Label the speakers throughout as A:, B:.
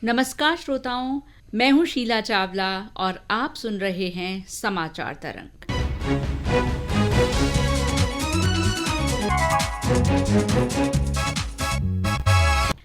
A: नमस्कार श्रोताओं, मैं हूं शीला चावला और आप सुन रहे हैं समाचार तरंग।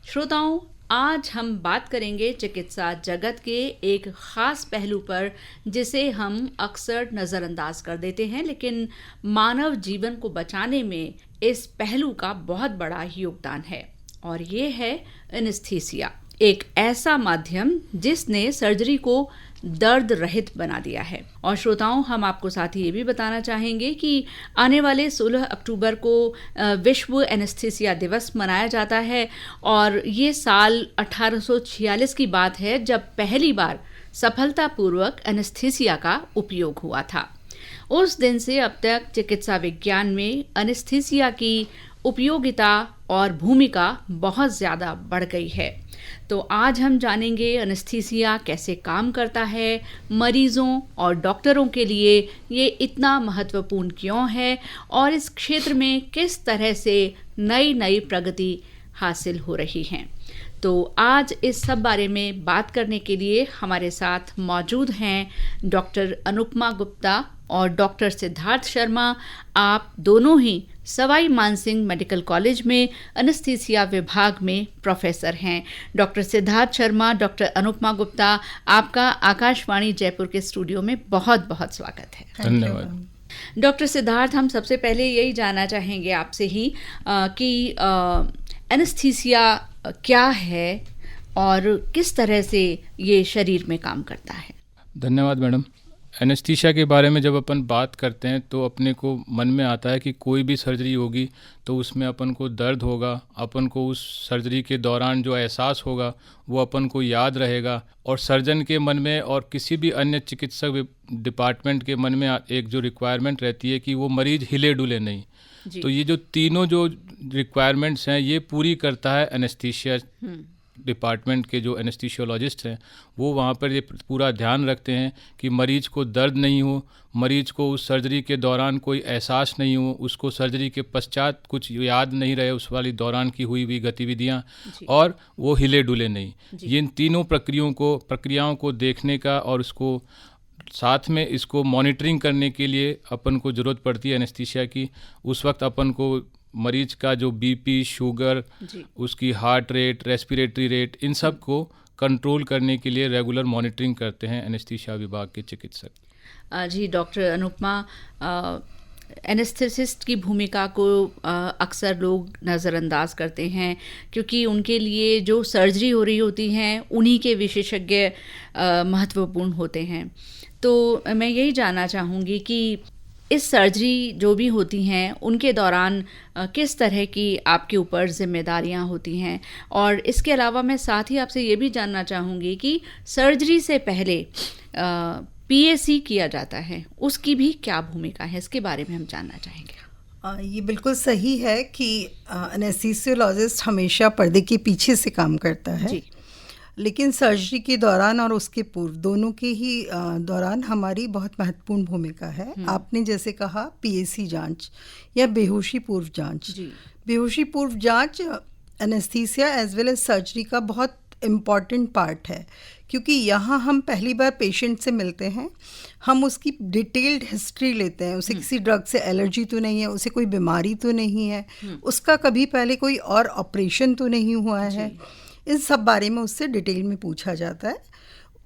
A: श्रोताओं, आज हम बात करेंगे चिकित्सा जगत के एक खास पहलू पर जिसे हम अक्सर नज़रअंदाज कर देते हैं, लेकिन मानव जीवन को बचाने में इस पहलू का बहुत बड़ा योगदान है और ये है एनेस्थीसिया, एक ऐसा माध्यम जिसने सर्जरी को दर्द रहित बना दिया है। और श्रोताओं, हम आपको साथ ही ये भी बताना चाहेंगे कि आने वाले 16 अक्टूबर को विश्व एनेस्थीसिया दिवस मनाया जाता है और ये साल 1846 की बात है जब पहली बार सफलतापूर्वक एनेस्थीसिया का उपयोग हुआ था। उस दिन से अब तक चिकित्सा विज्ञान में एनेस्थीसिया की उपयोगिता और भूमिका बहुत ज़्यादा बढ़ गई है। तो आज हम जानेंगे एनेस्थीसिया कैसे काम करता है, मरीजों और डॉक्टरों के लिए ये इतना महत्वपूर्ण क्यों है और इस क्षेत्र में किस तरह से नई प्रगति हासिल हो रही है। तो आज इस सब बारे में बात करने के लिए हमारे साथ मौजूद हैं डॉक्टर अनुपमा गुप्ता और डॉक्टर सिद्धार्थ शर्मा। आप दोनों ही सवाई मानसिंह मेडिकल कॉलेज में एनेस्थीसिया विभाग में प्रोफेसर हैं। डॉक्टर सिद्धार्थ शर्मा, डॉक्टर अनुपमा गुप्ता, आपका आकाशवाणी जयपुर के स्टूडियो में बहुत बहुत स्वागत है।
B: धन्यवाद।
A: डॉक्टर सिद्धार्थ, हम सबसे पहले यही जानना चाहेंगे आपसे ही कि एनेस्थीसिया क्या है और किस तरह से ये शरीर में काम करता है।
B: धन्यवाद मैडम। एनेस्थीसिया के बारे में जब अपन बात करते हैं तो अपने को मन में आता है कि कोई भी सर्जरी होगी तो उसमें अपन को दर्द होगा, अपन को उस सर्जरी के दौरान जो एहसास होगा वो अपन को याद रहेगा और सर्जन के मन में और किसी भी अन्य चिकित्सक डिपार्टमेंट के मन में एक जो रिक्वायरमेंट रहती है कि वो मरीज हिले डुले नहीं। तो ये जो तीनों जो रिक्वायरमेंट्स हैं ये पूरी करता है एनेस्थीसिया डिपार्टमेंट के जो एनेस्थीसियोलॉजिस्ट हैं। वो वहाँ पर ये पूरा ध्यान रखते हैं कि मरीज को दर्द नहीं हो, मरीज को उस सर्जरी के दौरान कोई एहसास नहीं हो, उसको सर्जरी के पश्चात कुछ याद नहीं रहे उस वाली दौरान की हुई हुई गतिविधियाँ, और वो हिले डुले नहीं। ये इन तीनों प्रक्रियाओं को देखने का और उसको साथ में इसको मॉनिटरिंग करने के लिए अपन को ज़रूरत पड़ती है एनेस्थीसिया की। उस वक्त अपन को मरीज का जो बीपी, शुगर, उसकी हार्ट रेट, रेस्पिरेटरी रेट, इन सब को कंट्रोल करने के लिए रेगुलर मॉनिटरिंग करते हैं एनेस्थीसिया विभाग के चिकित्सक।
A: जी डॉक्टर अनुपमा, एनेस्थेसिस्ट की भूमिका को अक्सर लोग नज़रअंदाज करते हैं क्योंकि उनके लिए जो सर्जरी हो रही होती हैं उन्हीं के विशेषज्ञ महत्वपूर्ण होते हैं। तो मैं यही जानना चाहूँगी कि इस सर्जरी जो भी होती हैं उनके दौरान किस तरह की आपके ऊपर जिम्मेदारियां होती हैं, और इसके अलावा मैं साथ ही आपसे ये भी जानना चाहूँगी कि सर्जरी से पहले पीएसी किया जाता है, उसकी भी क्या भूमिका है, इसके बारे में हम जानना चाहेंगे।
C: ये बिल्कुल सही है कि एनेस्थीसियोलॉजिस्ट हमेशा पर्दे के पीछे से काम करता है जी। लेकिन सर्जरी के दौरान और उसके पूर्व दोनों के ही दौरान हमारी बहुत महत्वपूर्ण भूमिका है। आपने जैसे कहा पीएसी जांच या बेहोशी पूर्व जांच। बेहोशी पूर्व जांच anaesthesia as well as surgery का बहुत इम्पॉर्टेंट पार्ट है क्योंकि यहाँ हम पहली बार पेशेंट से मिलते हैं, हम उसकी डिटेल्ड हिस्ट्री लेते हैं। उसे किसी ड्रग से एलर्जी तो नहीं है, उसे कोई बीमारी तो नहीं है, उसका कभी पहले कोई और ऑपरेशन तो नहीं हुआ है, इन सब बारे में उससे डिटेल में पूछा जाता है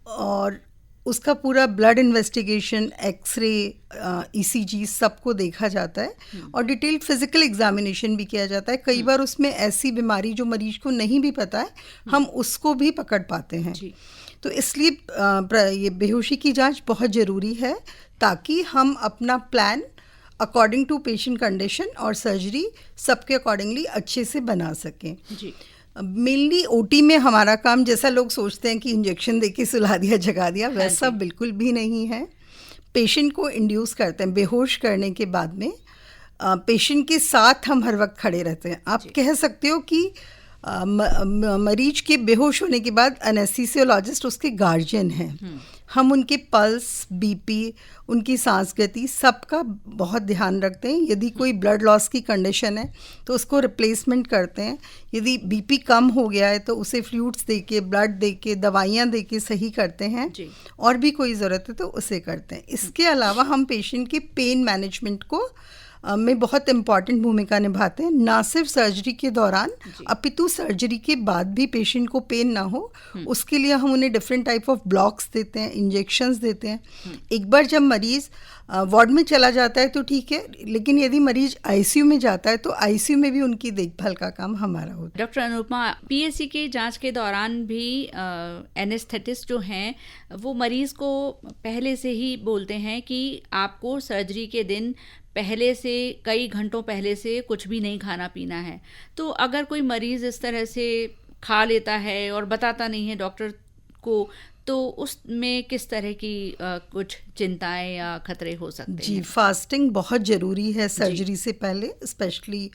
C: और उसका पूरा ब्लड इन्वेस्टिगेशन, एक्सरे, ईसीजी सबको देखा जाता है और डिटेल्ड फिजिकल एग्जामिनेशन भी किया जाता है। कई बार उसमें ऐसी बीमारी जो मरीज को नहीं भी पता है हम उसको भी पकड़ पाते हैं। तो इसलिए ये बेहोशी की जांच बहुत ज़रूरी है ताकि हम अपना plan according to patient condition और सर्जरी सबके अकॉर्डिंगली अच्छे से बना सकें। मेनली ओटी में हमारा काम, जैसा लोग सोचते हैं कि इंजेक्शन देके सुला दिया, जगा दिया, वैसा बिल्कुल भी नहीं है। पेशेंट को इंड्यूस करते हैं, बेहोश करने के बाद में पेशेंट के साथ हम हर वक्त खड़े रहते हैं। आप कह सकते हो कि मरीज के बेहोश होने के बाद एनेस्थीसियोलॉजिस्ट उसके गार्जियन हैं। हम उनके पल्स, बीपी, उनकी सांस गति सबका बहुत ध्यान रखते हैं। यदि कोई ब्लड लॉस की कंडीशन है तो उसको रिप्लेसमेंट करते हैं। यदि बीपी कम हो गया है तो उसे फ्लूइड्स दे के, ब्लड दे के, दवाइयाँ दे के सही करते हैं जी। और भी कोई ज़रूरत है तो उसे करते हैं। इसके अलावा हम पेशेंट के पेन मैनेजमेंट को में बहुत इम्पॉर्टेंट भूमिका निभाते हैं, ना सिर्फ सर्जरी के दौरान अपितु सर्जरी के बाद भी पेशेंट को पेन ना हो उसके लिए हम उन्हें डिफरेंट टाइप ऑफ ब्लॉक्स देते हैं, इंजेक्शंस देते हैं। एक बार जब मरीज़ वार्ड में चला जाता है तो ठीक है, लेकिन यदि मरीज आईसीयू में जाता है तो आईसीयू में भी उनकी देखभाल का काम हमारा होता है।
A: डॉक्टर अनुपमा, पीएससी के जांच के दौरान भी एनेस्थेटिस्ट जो हैं वो मरीज़ को पहले से ही बोलते हैं कि आपको सर्जरी के दिन पहले से, कई घंटों पहले से कुछ भी नहीं खाना पीना है। तो अगर कोई मरीज़ इस तरह से खा लेता है और बताता नहीं है डॉक्टर को, तो उसमें किस तरह की कुछ चिंताएं या खतरे हो सकते हैं?
C: जी, फास्टिंग बहुत ज़रूरी है सर्जरी से पहले, स्पेशली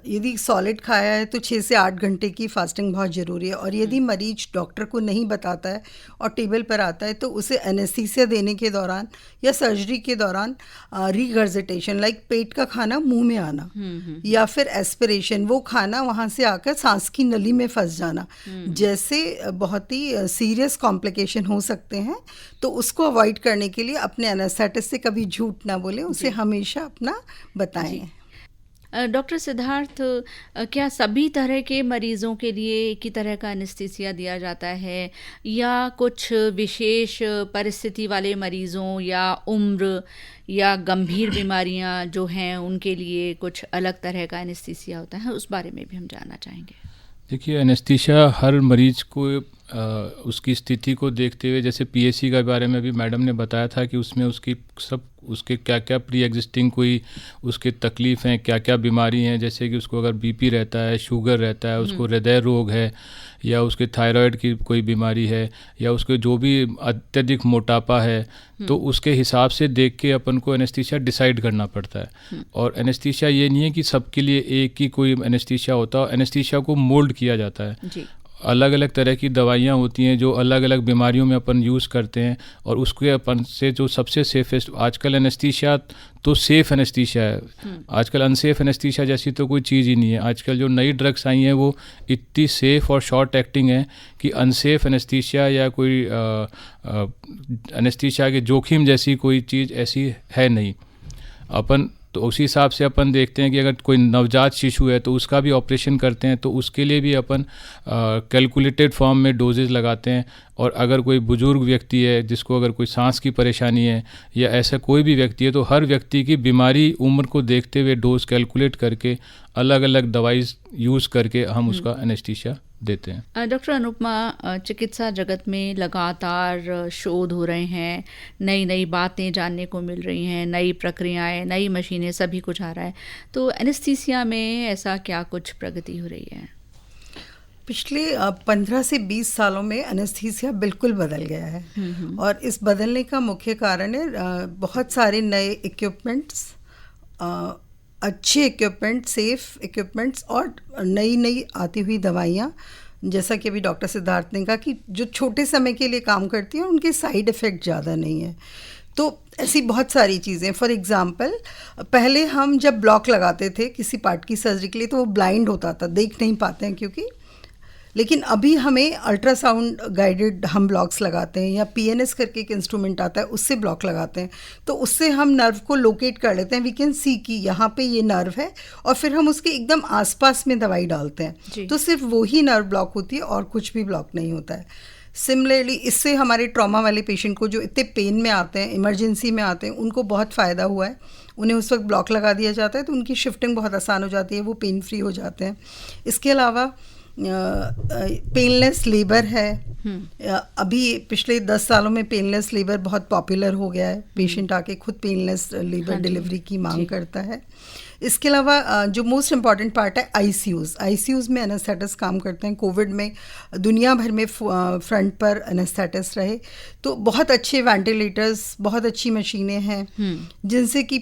C: यदि सॉलिड खाया है तो 6 से 8 घंटे की फास्टिंग बहुत ज़रूरी है। और यदि मरीज डॉक्टर को नहीं बताता है और टेबल पर आता है तो उसे एनेस्थीसिया देने के दौरान या सर्जरी के दौरान रिगर्जिटेशन, लाइक पेट का खाना मुंह में आना, या फिर एस्पिरेशन, वो खाना वहाँ से आकर सांस की नली में फंस जाना, जैसे बहुत ही सीरियस कॉम्प्लिकेशन हो सकते हैं। तो उसको अवॉइड करने के लिए अपने एनेस्थेटिस्ट से कभी झूठ ना बोलें, उसे हमेशा अपना बताएं।
A: डॉक्टर सिद्धार्थ, क्या सभी तरह के मरीज़ों के लिए एक ही तरह का एनेस्थीसिया दिया जाता है या कुछ विशेष परिस्थिति वाले मरीज़ों या उम्र या गंभीर बीमारियां जो हैं उनके लिए कुछ अलग तरह का एनेस्थीसिया होता है? उस बारे में भी हम जानना चाहेंगे।
B: देखिए, एनेस्थीसिया हर मरीज़ को उसकी स्थिति को देखते हुए, जैसे पीएससी के बारे में भी मैडम ने बताया था कि उसमें उसके क्या क्या प्री एग्जिस्टिंग कोई उसके तकलीफ़ हैं, क्या क्या बीमारी हैं, जैसे कि उसको अगर बीपी रहता है, शुगर रहता है, उसको हृदय रोग है, या उसके थायराइड की कोई बीमारी है, या उसके जो भी अत्यधिक मोटापा है, तो उसके हिसाब से देख के अपन को एनेस्थीसिया डिसाइड करना पड़ता है। और एनेस्थीसिया ये नहीं है कि सबके लिए एक ही कोई एनेस्थीसिया होता है। एनेस्थीसिया को मोल्ड किया जाता है जी। अलग अलग तरह की दवाइयाँ होती हैं जो अलग अलग बीमारियों में अपन यूज़ करते हैं, और उसके अपन से जो सबसे सेफेस्ट, आजकल एनेस्थीसिया तो सेफ़ एनेस्थीसिया है, आजकल अनसेफ एनेस्थीसिया जैसी तो कोई चीज़ ही नहीं है। आजकल जो नई ड्रग्स आई हैं वो इतनी सेफ़ और शॉर्ट एक्टिंग है कि अनसेफ एनेस्थीसिया या कोई एनेस्थीसिया के जोखिम जैसी कोई चीज़ ऐसी है नहीं। अपन तो उसी हिसाब से अपन देखते हैं कि अगर कोई नवजात शिशु है तो उसका भी ऑपरेशन करते हैं, तो उसके लिए भी अपन कैलकुलेटेड फॉर्म में डोजेज लगाते हैं। और अगर कोई बुजुर्ग व्यक्ति है जिसको अगर कोई सांस की परेशानी है या ऐसा कोई भी व्यक्ति है, तो हर व्यक्ति की बीमारी उम्र को देखते हुए डोज कैलकुलेट करके अलग अलग दवाई यूज़ करके हम उसका एनेस्थीसिया देते हैं।
A: डॉक्टर अनुपमा, चिकित्सा जगत में लगातार शोध हो रहे हैं, नई नई बातें जानने को मिल रही हैं, नई प्रक्रियाएं, नई मशीनें, सभी कुछ आ रहा है। तो एनेस्थीसिया में ऐसा क्या कुछ प्रगति हो रही है?
C: पिछले 15 से 20 सालों में एनेस्थीसिया बिल्कुल बदल गया है। और इस बदलने का मुख्य कारण है बहुत सारे नए इक्विपमेंट्स, अच्छे इक्विपमेंट, सेफ इक्विपमेंट्स और नई नई आती हुई दवाइयाँ। जैसा कि अभी डॉक्टर सिद्धार्थ ने कहा कि जो छोटे समय के लिए काम करती हैं उनके साइड इफ़ेक्ट ज़्यादा नहीं है। तो ऐसी बहुत सारी चीज़ें, फॉर एग्ज़ाम्पल पहले हम जब ब्लॉक लगाते थे किसी पार्ट की सर्जरी के लिए तो वो ब्लाइंड होता था, देख नहीं पाते हैं क्योंकि, लेकिन अभी हमें अल्ट्रासाउंड गाइडेड हम ब्लॉक्स लगाते हैं, या पीएनएस करके एक इंस्ट्रूमेंट आता है उससे ब्लॉक लगाते हैं, तो उससे हम नर्व को लोकेट कर लेते हैं। वी कैन सी कि यहाँ पे ये नर्व है, और फिर हम उसके एकदम आसपास में दवाई डालते हैं, तो सिर्फ वही नर्व ब्लॉक होती है और कुछ भी ब्लॉक नहीं होता है। सिमिलरली इससे हमारे ट्रॉमा वाले पेशेंट को जो इतने पेन में आते हैं, इमरजेंसी में आते हैं, उनको बहुत फ़ायदा हुआ है। उन्हें उस वक्त ब्लॉक लगा दिया जाता है तो उनकी शिफ्टिंग बहुत आसान हो जाती है, वो पेन फ्री हो जाते हैं। इसके अलावा पेनलेस लेबर है। अभी पिछले 10 सालों में पेनलेस लेबर बहुत पॉपुलर हो गया है, पेशेंट आके खुद पेनलेस लेबर डिलीवरी की मांग करता है। इसके अलावा जो मोस्ट इम्पॉर्टेंट पार्ट है आईसीयूज़ में एनेस्थेटिस्ट काम करते हैं। कोविड में दुनिया भर में फ्रंट पर एनेस्थेटिस्ट रहे, तो बहुत अच्छे वेंटिलेटर्स, बहुत अच्छी मशीनें हैं जिनसे कि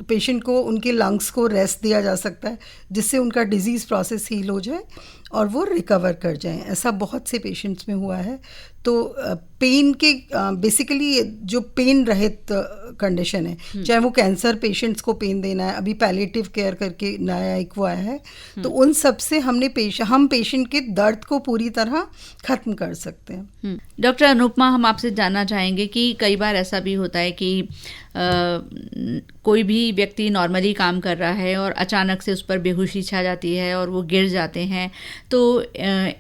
C: पेशेंट को उनके लंग्स को रेस्ट दिया जा सकता है, जिससे उनका डिजीज़ प्रोसेस हील हो जाए और वो रिकवर कर जाएं। ऐसा बहुत से पेशेंट्स में हुआ है। तो पेन के बेसिकली जो पेन रहित कंडीशन है, चाहे वो कैंसर पेशेंट्स को पेन देना है, अभी पैलिएटिव केयर करके नया एक वो आया है, तो उन सब से हम पेशेंट के दर्द को पूरी तरह ख़त्म कर सकते हैं।
A: डॉक्टर अनुपमा, हम आपसे जानना चाहेंगे कि कई बार ऐसा भी होता है कि कोई भी व्यक्ति नॉर्मली काम कर रहा है और अचानक से उस पर बेहोशी छा जाती है और वो गिर जाते हैं, तो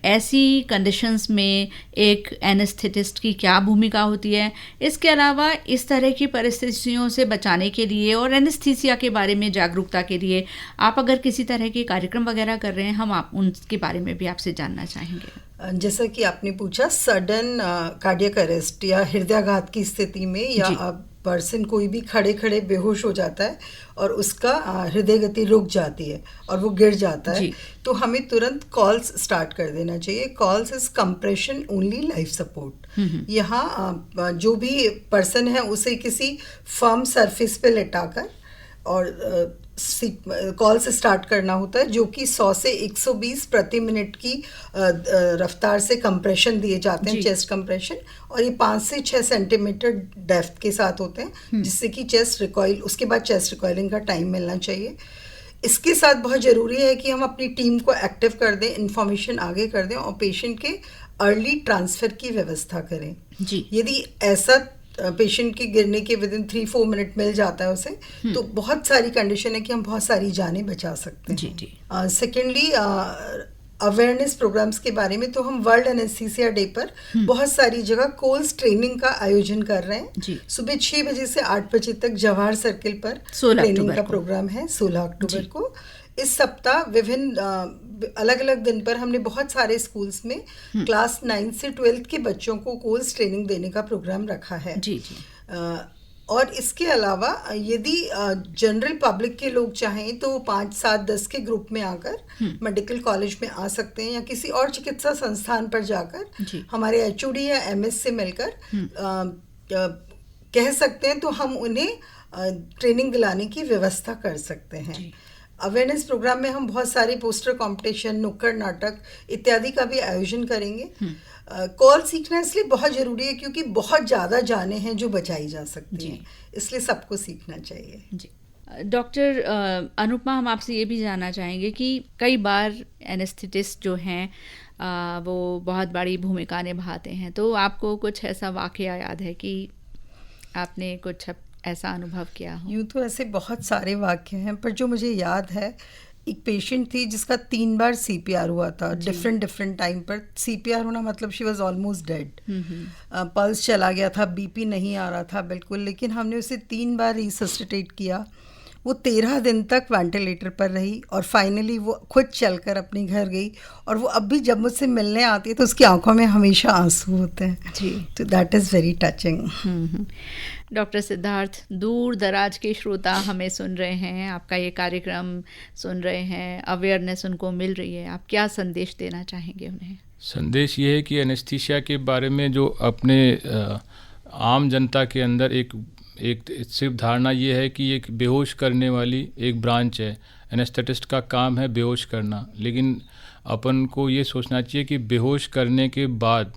A: ऐसी कंडीशंस में एक एनेस्थेटिस्ट की क्या भूमिका होती है? इसके अलावा इस तरह की परिस्थितियों से बचाने के लिए और एनेस्थीसिया के बारे में जागरूकता के लिए आप अगर किसी तरह के कार्यक्रम वगैरह कर रहे हैं, हम आप उनके बारे में भी आपसे जानना चाहेंगे।
C: जैसा कि आपने पूछा, सडन कार्डियक अरेस्ट या हृदयाघात की स्थिति में या पर्सन कोई भी खड़े खड़े बेहोश हो जाता है और उसका हृदय गति रुक जाती है और वो गिर जाता है, तो हमें तुरंत कॉल्स स्टार्ट कर देना चाहिए। Calls is compression only life support. यहाँ जो भी पर्सन है उसे किसी फर्म सरफेस पे लेटाकर और कॉल से स्टार्ट करना होता है, जो कि 100 से 120 प्रति मिनट की रफ्तार से कंप्रेशन दिए जाते हैं, चेस्ट कंप्रेशन, और ये 5 से 6 सेंटीमीटर डेप्थ के साथ होते हैं, जिससे कि चेस्ट रिकॉइल, उसके बाद चेस्ट रिकॉइलिंग का टाइम मिलना चाहिए। इसके साथ बहुत ज़रूरी है कि हम अपनी टीम को एक्टिव कर दें, इंफॉर्मेशन आगे कर दें और पेशेंट के अर्ली ट्रांसफ़र की व्यवस्था करें। यदि ऐसा पेशेंट के गिरने के विदिन 3-4 मिनट मिल जाता है उसे, तो बहुत सारी कंडीशन है कि हम बहुत सारी जानें बचा सकते हैं। सेकेंडली, अवेयरनेस प्रोग्राम्स के बारे में, तो हम वर्ल्ड एनेस्थीसिया डे पर बहुत सारी जगह कोल्स ट्रेनिंग का आयोजन कर रहे हैं। सुबह 6 बजे से 8 बजे तक जवाहर सर्किल पर ट्रेनिंग का प्रोग्राम है 16 अक्टूबर को। इस सप्ताह विभिन्न अलग अलग दिन पर हमने बहुत सारे स्कूल्स में क्लास 9 से 12 के बच्चों को कोल्स ट्रेनिंग देने का प्रोग्राम रखा है। और इसके अलावा यदि जनरल पब्लिक के लोग चाहें तो 5, 7, 10 के ग्रुप में आकर मेडिकल कॉलेज में आ सकते हैं या किसी और चिकित्सा संस्थान पर जाकर हमारे HOD या MS से मिलकर कह सकते हैं, तो हम उन्हें ट्रेनिंग दिलाने की व्यवस्था कर सकते हैं। अवेयरनेस प्रोग्राम में हम बहुत सारे पोस्टर कंपटीशन, नुक्कड़ नाटक इत्यादि का भी आयोजन करेंगे। कॉल सीखना इसलिए बहुत ज़रूरी है क्योंकि बहुत ज़्यादा जानें हैं जो बचाई जा सकती हैं, इसलिए सबको सीखना चाहिए।
A: डॉक्टर अनुपमा, हम आपसे ये भी जानना चाहेंगे कि कई बार एनेस्थेटिस्ट जो हैं वो बहुत बड़ी भूमिका निभाते हैं, तो आपको कुछ ऐसा वाकया याद है कि आपने कुछ ऐसा अनुभव किया हो?
C: यूँ तो ऐसे बहुत सारे वाक्य हैं, पर जो मुझे याद है, एक पेशेंट थी जिसका 3 बार CPR हुआ था, डिफरेंट टाइम पर। CPR होना मतलब she was almost dead, pulse चला गया था, BP नहीं आ रहा था बिल्कुल, लेकिन हमने उसे 3 बार रिससिटेट किया। वो 13 दिन तक वेंटिलेटर पर रही और फाइनली वो खुद चलकर अपने घर गई, और वो अब भी जब मुझसे मिलने आती है तो उसकी आंखों में हमेशा आंसू होते हैं। तो that is very touching.
A: Doctor Siddharth, दूर दराज के श्रोता हमें सुन रहे हैं, आपका ये कार्यक्रम सुन रहे हैं, अवेयरनेस उनको मिल रही है, आप क्या संदेश देना चाहेंगे उन्हें?
B: संदेश ये है कि एनेस्थीसिया के बारे में जो अपने आम जनता के अंदर एक सिर्फ धारणा ये है कि एक बेहोश करने वाली एक ब्रांच है, एनेस्थेटिस्ट का काम है बेहोश करना, लेकिन अपन को ये सोचना चाहिए कि बेहोश करने के बाद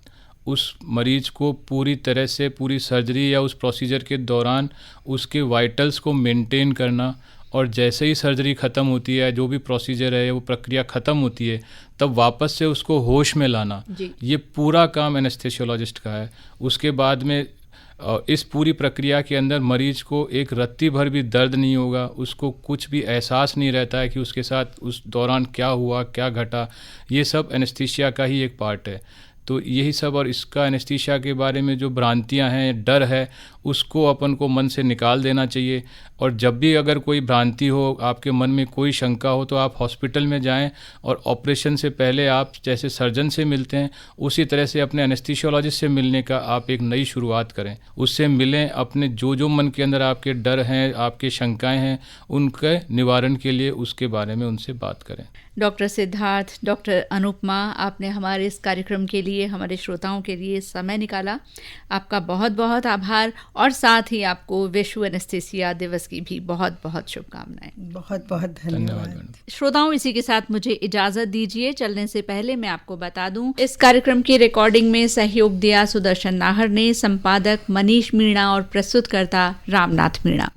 B: उस मरीज को पूरी तरह से पूरी सर्जरी या उस प्रोसीजर के दौरान उसके वाइटल्स को मेंटेन करना, और जैसे ही सर्जरी ख़त्म होती है, जो भी प्रोसीजर है वो प्रक्रिया ख़त्म होती है, तब वापस से उसको होश में लाना, ये पूरा काम एनेस्थेसियोलॉजिस्ट का है। उसके बाद में इस पूरी प्रक्रिया के अंदर मरीज को एक रत्ती भर भी दर्द नहीं होगा, उसको कुछ भी एहसास नहीं रहता है कि उसके साथ उस दौरान क्या हुआ, क्या घटा। ये सब एनेस्थीसिया का ही एक पार्ट है। तो यही सब, और इसका एनेस्थीसिया के बारे में जो भ्रांतियां हैं, डर है, उसको अपन को मन से निकाल देना चाहिए। और जब भी अगर कोई भ्रांति हो, आपके मन में कोई शंका हो, तो आप हॉस्पिटल में जाएं और ऑपरेशन से पहले आप जैसे सर्जन से मिलते हैं उसी तरह से अपने एनेस्थीसियोलॉजिस्ट से मिलने का आप एक नई शुरुआत करें। उससे मिलें, अपने जो मन के अंदर आपके डर हैं, आपके शंकाएँ हैं, उनके निवारण के लिए उसके बारे में उनसे बात करें।
A: डॉक्टर सिद्धार्थ, डॉक्टर अनुपमा, आपने हमारे इस कार्यक्रम के लिए लिए, हमारे श्रोताओं के लिए समय निकाला। आपका बहुत बहुत आभार और साथ ही आपको विश्व एनेस्थीसिया दिवस की भी बहुत बहुत शुभकामनाएं।
C: बहुत बहुत धन्यवाद।
A: श्रोताओं, इसी के साथ मुझे इजाजत दीजिए। चलने से पहले मैं आपको बता दूं, इस कार्यक्रम की रिकॉर्डिंग में सहयोग दिया सुदर्शन नाहर ने, संपादक मनीष मीणा और प्रस्तुतकर्ता रामनाथ मीणा।